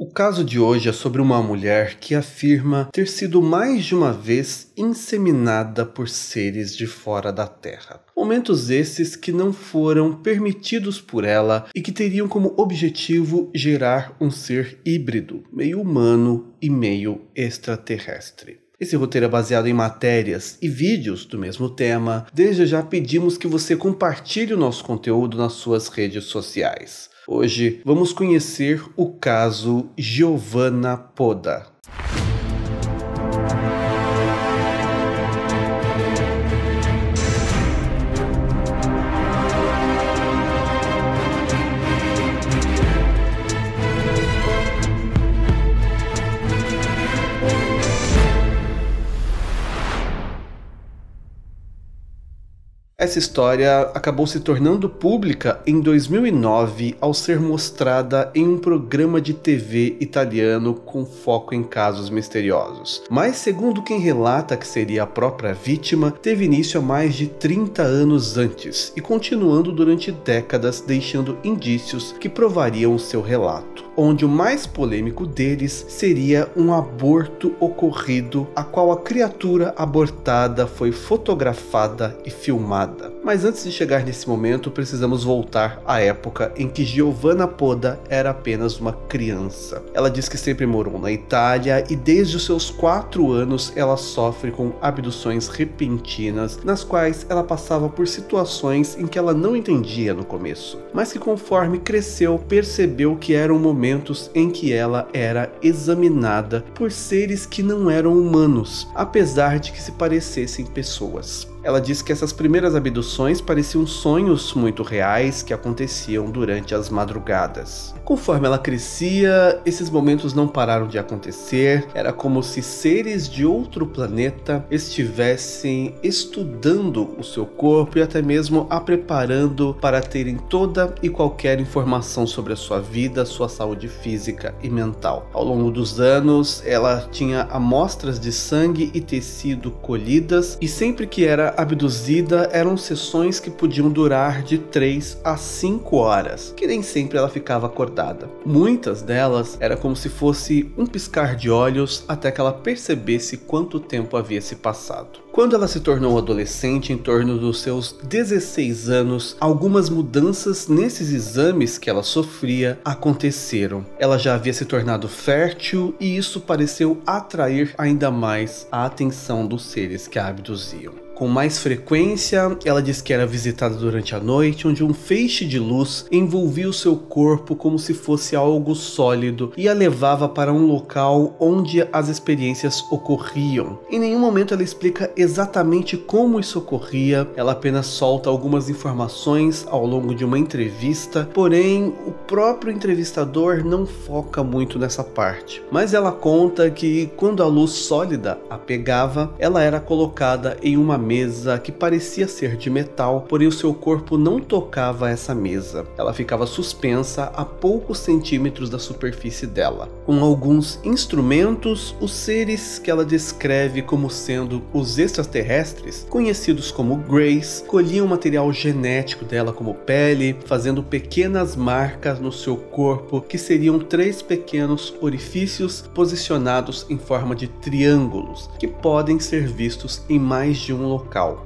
O caso de hoje é sobre uma mulher que afirma ter sido mais de uma vez inseminada por seres de fora da Terra. Momentos esses que não foram permitidos por ela e que teriam como objetivo gerar um ser híbrido, meio humano e meio extraterrestre. Esse roteiro é baseado em matérias e vídeos do mesmo tema. Desde já pedimos que você compartilhe o nosso conteúdo nas suas redes sociais. Hoje vamos conhecer o caso Giovanna Poda. Essa história acabou se tornando pública em 2009 ao ser mostrada em um programa de TV italiano com foco em casos misteriosos. Mas, segundo quem relata que seria a própria vítima, teve início há mais de 30 anos antes e continuando durante décadas, deixando indícios que provariam o seu relato, onde o mais polêmico deles seria um aborto ocorrido, a qual a criatura abortada foi fotografada e filmada. Mas antes de chegar nesse momento, precisamos voltar à época em que Giovanna Poda era apenas uma criança. Ela diz que sempre morou na Itália e desde os seus 4 anos ela sofre com abduções repentinas, nas quais ela passava por situações em que ela não entendia no começo, mas que conforme cresceu percebeu que eram momentos em que ela era examinada por seres que não eram humanos, apesar de que se parecessem pessoas. Ela diz que essas primeiras abduções pareciam sonhos muito reais que aconteciam durante as madrugadas. Conforme ela crescia, esses momentos não pararam de acontecer. Era como se seres de outro planeta estivessem estudando o seu corpo e até mesmo a preparando para terem toda e qualquer informação sobre a sua vida, sua saúde física e mental. Ao longo dos anos, ela tinha amostras de sangue e tecido colhidas e sempre que era abduzida eram sessões que podiam durar de 3 a 5 horas, que nem sempre ela ficava acordada. Muitas delas era como se fosse um piscar de olhos até que ela percebesse quanto tempo havia se passado. Quando ela se tornou adolescente, em torno dos seus 16 anos, algumas mudanças nesses exames que ela sofria aconteceram. Ela já havia se tornado fértil e isso pareceu atrair ainda mais a atenção dos seres que a abduziam. Com mais frequência, ela diz que era visitada durante a noite, onde um feixe de luz envolvia o seu corpo como se fosse algo sólido e a levava para um local onde as experiências ocorriam. Em nenhum momento ela explica exatamente como isso ocorria, ela apenas solta algumas informações ao longo de uma entrevista, porém o próprio entrevistador não foca muito nessa parte. Mas ela conta que quando a luz sólida a pegava, ela era colocada em uma mesa que parecia ser de metal, porém o seu corpo não tocava essa mesa. Ela ficava suspensa a poucos centímetros da superfície dela. Com alguns instrumentos, os seres que ela descreve como sendo os extraterrestres, conhecidos como Greys, colhiam material genético dela como pele, fazendo pequenas marcas no seu corpo que seriam 3 pequenos orifícios posicionados em forma de triângulos, que podem ser vistos em mais de um local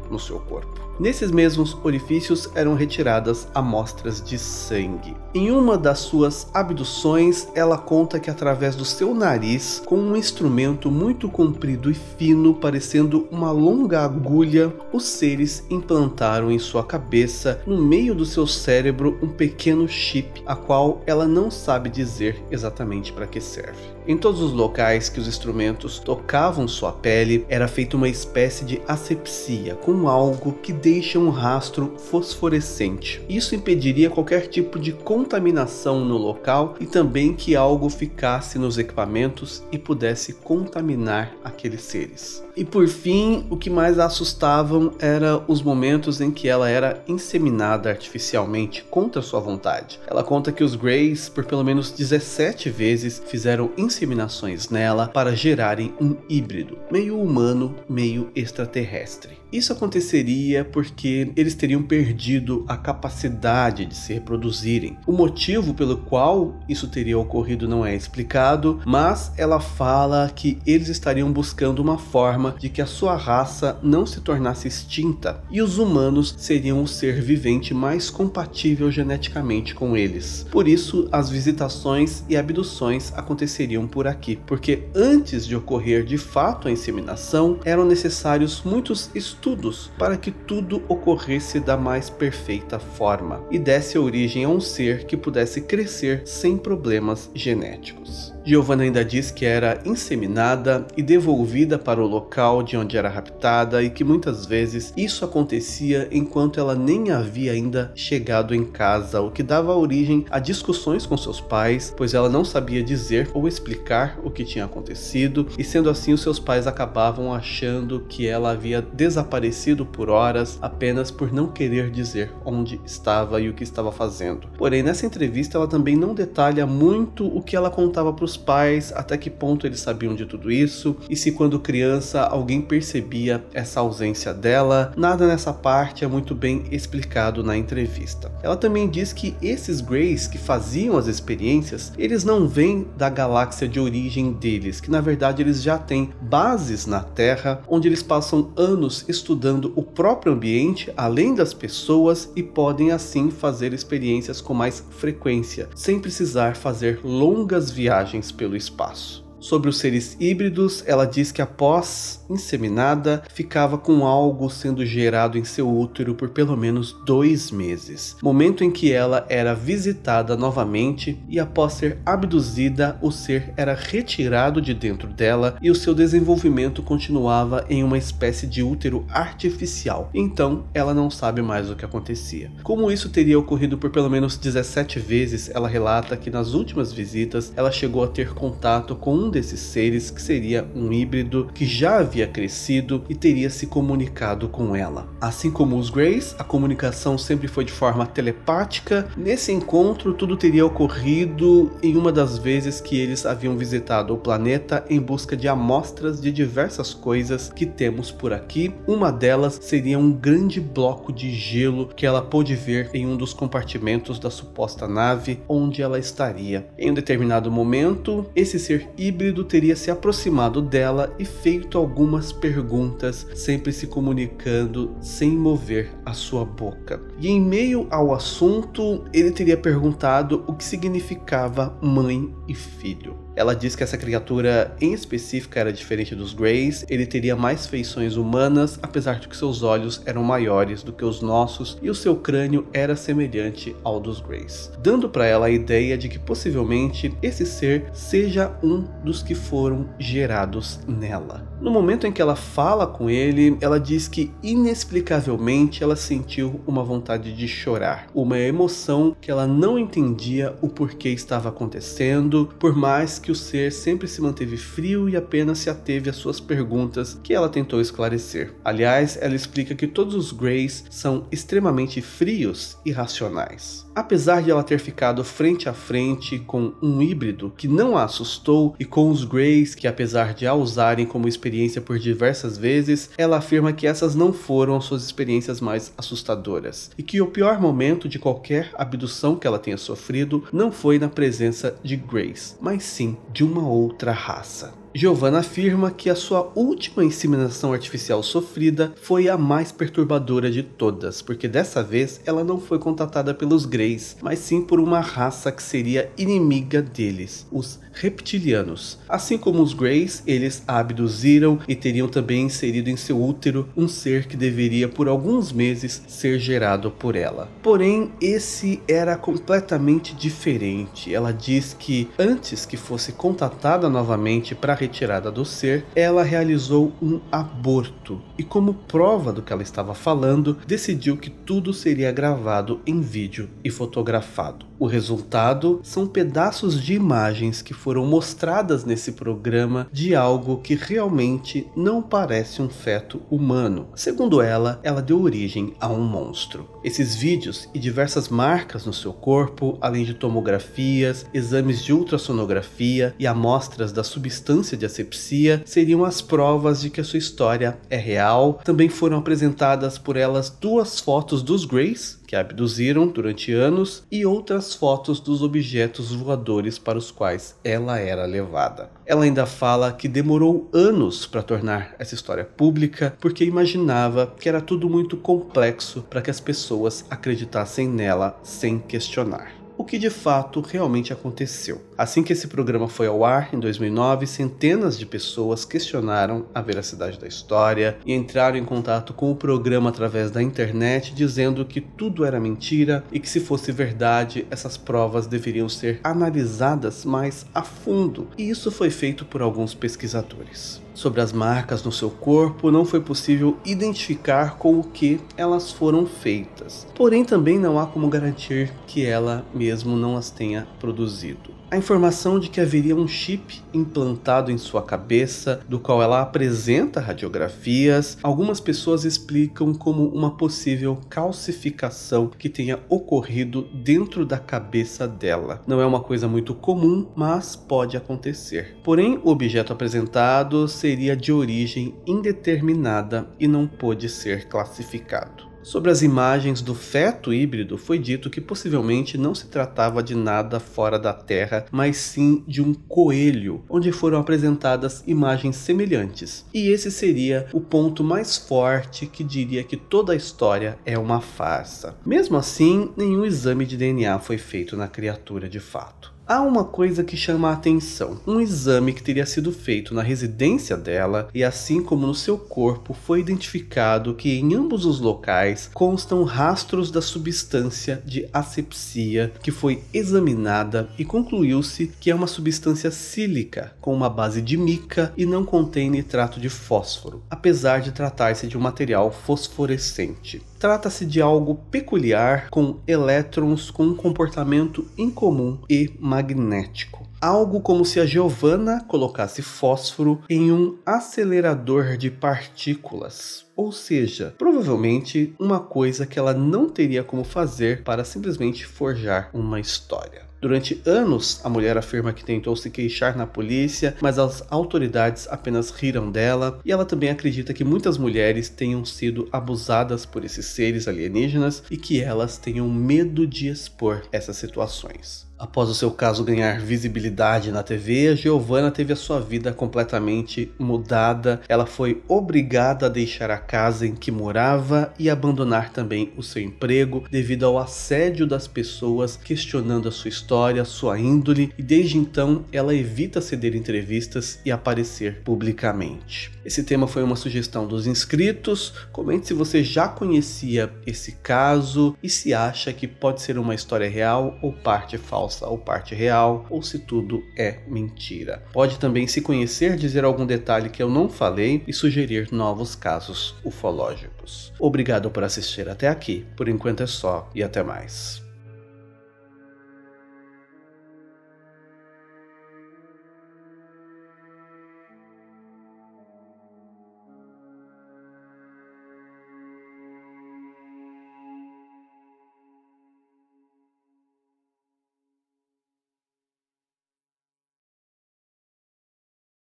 no seu corpo. Nesses mesmos orifícios eram retiradas amostras de sangue. Em uma das suas abduções, ela conta que através do seu nariz, com um instrumento muito comprido e fino, parecendo uma longa agulha, os seres implantaram em sua cabeça, no meio do seu cérebro, um pequeno chip, a qual ela não sabe dizer exatamente para que serve. Em todos os locais que os instrumentos tocavam sua pele, era feita uma espécie de asepsia, com algo que deixa um rastro fosforescente. Isso impediria qualquer tipo de contaminação no local e também que algo ficasse nos equipamentos e pudesse contaminar aqueles seres. E por fim, o que mais a assustavam era os momentos em que ela era inseminada artificialmente contra sua vontade. Ela conta que os Greys, por pelo menos 17 vezes, fizeram inseminações nela para gerarem um híbrido, meio humano, meio extraterrestre. Isso aconteceria porque eles teriam perdido a capacidade de se reproduzirem. O motivo pelo qual isso teria ocorrido não é explicado, mas ela fala que eles estariam buscando uma forma de que a sua raça não se tornasse extinta e os humanos seriam o ser vivente mais compatível geneticamente com eles. Por isso, as visitações e abduções aconteceriam por aqui, porque antes de ocorrer de fato a inseminação, eram necessários muitos estudos para que tudo ocorresse da mais perfeita forma e desse origem a um ser que pudesse crescer sem problemas genéticos. Giovanna ainda diz que era inseminada e devolvida para o local de onde era raptada e que muitas vezes isso acontecia enquanto ela nem havia ainda chegado em casa, o que dava origem a discussões com seus pais, pois ela não sabia dizer ou explicar o que tinha acontecido, e sendo assim os seus pais acabavam achando que ela havia desaparecido por horas apenas por não querer dizer onde estava e o que estava fazendo. Porém, nessa entrevista ela também não detalha muito o que ela contava para os pais, até que ponto eles sabiam de tudo isso, e se quando criança alguém percebia essa ausência dela. Nada nessa parte é muito bem explicado na entrevista. Ela também diz que esses Greys que faziam as experiências, eles não vêm da galáxia de origem deles, que na verdade eles já têm bases na Terra, onde eles passam anos estudando o próprio ambiente, além das pessoas, e podem assim fazer experiências com mais frequência, sem precisar fazer longas viagens pelo espaço. Sobre os seres híbridos, ela diz que após inseminada, ficava com algo sendo gerado em seu útero por pelo menos 2 meses, momento em que ela era visitada novamente, e após ser abduzida, o ser era retirado de dentro dela e o seu desenvolvimento continuava em uma espécie de útero artificial. Então, ela não sabe mais o que acontecia. Como isso teria ocorrido por pelo menos 17 vezes, ela relata que nas últimas visitas, ela chegou a ter contato com um desses seres, que seria um híbrido que já havia crescido e teria se comunicado com ela. Assim como os Greys, a comunicação sempre foi de forma telepática. Nesse encontro, tudo teria ocorrido em uma das vezes que eles haviam visitado o planeta em busca de amostras de diversas coisas que temos por aqui. Uma delas seria um grande bloco de gelo que ela pôde ver em um dos compartimentos da suposta nave onde ela estaria. Em um determinado momento, esse ser híbrido teria se aproximado dela e feito algumas perguntas, sempre se comunicando sem mover a sua boca. E em meio ao assunto, ele teria perguntado o que significava mãe e filho. Ela diz que essa criatura em específico era diferente dos Greys, ele teria mais feições humanas, apesar de que seus olhos eram maiores do que os nossos e o seu crânio era semelhante ao dos Greys, dando para ela a ideia de que possivelmente esse ser seja um dos que foram gerados nela. No momento em que ela fala com ele, ela diz que inexplicavelmente ela sentiu uma vontade de chorar, uma emoção que ela não entendia o porquê estava acontecendo, por mais que o ser sempre se manteve frio e apenas se ateve às suas perguntas, que ela tentou esclarecer. Aliás, ela explica que todos os Greys são extremamente frios e racionais. Apesar de ela ter ficado frente a frente com um híbrido que não a assustou, e com os Greys que, apesar de a usarem como experiência por diversas vezes, ela afirma que essas não foram as suas experiências mais assustadoras, e que o pior momento de qualquer abdução que ela tenha sofrido não foi na presença de Greys, mas sim de uma outra raça. Giovanna afirma que a sua última inseminação artificial sofrida foi a mais perturbadora de todas, porque dessa vez ela não foi contatada pelos Greys, mas sim por uma raça que seria inimiga deles, os reptilianos. Assim como os Greys, eles a abduziram e teriam também inserido em seu útero um ser que deveria por alguns meses ser gerado por ela. Porém, esse era completamente diferente. Ela diz que antes que fosse contatada novamente para retirada do ser, ela realizou um aborto e, como prova do que ela estava falando, decidiu que tudo seria gravado em vídeo e fotografado. O resultado são pedaços de imagens que foram mostradas nesse programa de algo que realmente não parece um feto humano. Segundo ela deu origem a um monstro. Esses vídeos e diversas marcas no seu corpo, além de tomografias, exames de ultrassonografia e amostras da substância de asepsia, seriam as provas de que a sua história é real. Também foram apresentadas por elas 2 fotos dos Greys, que a abduziram durante anos, e outras fotos dos objetos voadores para os quais ela era levada. Ela ainda fala que demorou anos para tornar essa história pública, porque imaginava que era tudo muito complexo para que as pessoas acreditassem nela sem questionar. O que de fato realmente aconteceu. Assim que esse programa foi ao ar, em 2009, centenas de pessoas questionaram a veracidade da história e entraram em contato com o programa através da internet, dizendo que tudo era mentira e que, se fosse verdade, essas provas deveriam ser analisadas mais a fundo. E isso foi feito por alguns pesquisadores. Sobre as marcas no seu corpo, não foi possível identificar com o que elas foram feitas. Porém, também não há como garantir que ela mesmo não as tenha produzido. A informação de que haveria um chip implantado em sua cabeça, do qual ela apresenta radiografias, algumas pessoas explicam como uma possível calcificação que tenha ocorrido dentro da cabeça dela. Não é uma coisa muito comum, mas pode acontecer. Porém, o objeto apresentado seria de origem indeterminada e não pôde ser classificado. Sobre as imagens do feto híbrido, foi dito que possivelmente não se tratava de nada fora da Terra, mas sim de um coelho, onde foram apresentadas imagens semelhantes. E esse seria o ponto mais forte que diria que toda a história é uma farsa. Mesmo assim, nenhum exame de DNA foi feito na criatura de fato. Há uma coisa que chama a atenção, um exame que teria sido feito na residência dela e, assim como no seu corpo, foi identificado que em ambos os locais constam rastros da substância de asepsia que foi examinada e concluiu-se que é uma substância sílica com uma base de mica e não contém nitrato de fósforo, apesar de tratar-se de um material fosforescente. Trata-se de algo peculiar, com elétrons com um comportamento incomum e magnético. Algo como se a Giovanna colocasse fósforo em um acelerador de partículas. Ou seja, provavelmente uma coisa que ela não teria como fazer para simplesmente forjar uma história. Durante anos, a mulher afirma que tentou se queixar na polícia, mas as autoridades apenas riram dela, e ela também acredita que muitas mulheres tenham sido abusadas por esses seres alienígenas e que elas tenham medo de expor essas situações. Após o seu caso ganhar visibilidade na TV, a Giovanna teve a sua vida completamente mudada. Ela foi obrigada a deixar a casa em que morava e abandonar também o seu emprego devido ao assédio das pessoas questionando a sua história, sua índole, e desde então ela evita ceder entrevistas e aparecer publicamente. Esse tema foi uma sugestão dos inscritos. Comente se você já conhecia esse caso e se acha que pode ser uma história real ou parte falsa ou parte real, ou se tudo é mentira. Pode também, se conhecer, dizer algum detalhe que eu não falei e sugerir novos casos ufológicos. Obrigado por assistir até aqui. Por enquanto é só e até mais.